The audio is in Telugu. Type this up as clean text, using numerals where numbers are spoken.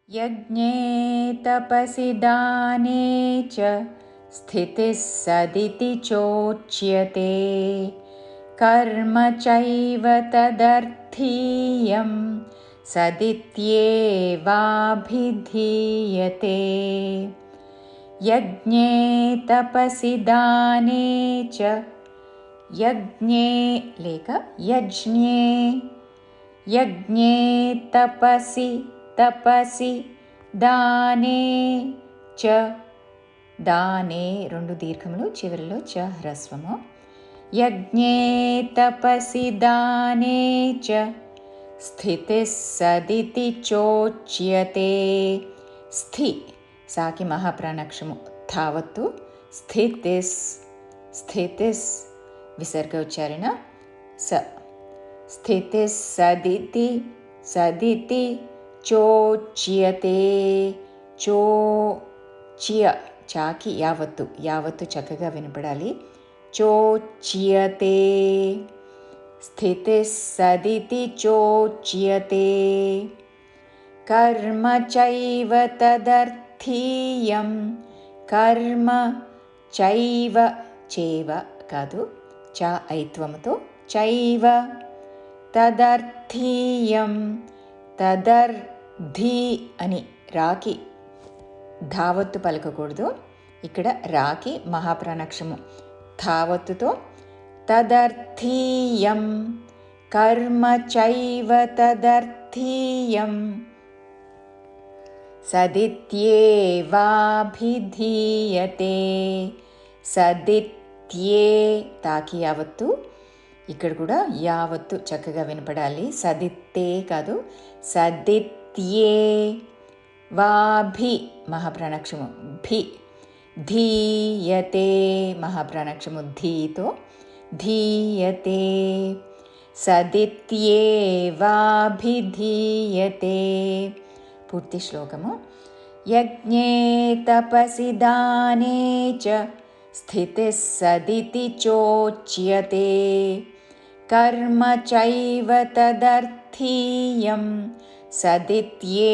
यज्ञे तपसि दाने च स्थितिः सदिति चोच्यते। कर्म चैव तदर्थीयं सदित्येवाभिधीयते। यज्ञे तपसि दाने च यज्ञे लेख यज्ञे यज्ञे तपसि दाने च दाने రెండు దీర్ఘములు చివరిలో చ హ్రస్వము. యజ్ఞే తపసి దానే చ స్థితిः సదితి చోచ్యతే. స్థి సాకి మహాప్రాణాక్షము ధావత్తు. స్థితిస్ విసర్గ ఉచ్చారణ స. స్థితిः సదితి చోచ్యతే. చోచ్య చాకి యావత్తు చక్కగా వినపడాలి. చోచ్యతే. స్థితిः సదితి చోచ్యతే. కర్మ చైవ తదర్థీయం. కర్మ చైవ చేవ కాదు, చ ఐత్వముతో చైవ తదర్థీయం. తదర్థి అని రాకి ధావత్తు పలకకూడదు. ఇక్కడ రాకి మహాప్రాణాక్షము ధావత్తుతో తదర్థీయం. కర్మ చైవ తదర్థీయం సదిత్యేవాభిధీయతే. సదిత్యే తాకి యావత్తు, ఇక్కడ కూడా యావత్తు చక్కగా వినపడాలి. సదిత్తే కాదు, సదిత్యే. వాభి మహాప్రాణాక్షము భి. ధీయతే మహాప్రాణాక్షము ధీతో ధీయతే. సదిత్యేవాభిధీయతే. పూర్తి శ్లోకము. యజ్ఞే తపసి దానే చ స్థితిः సదితి చోచ్యతే. కర్మ చైవ తదర్థీయం సదిత్యేవాభిధీయతే.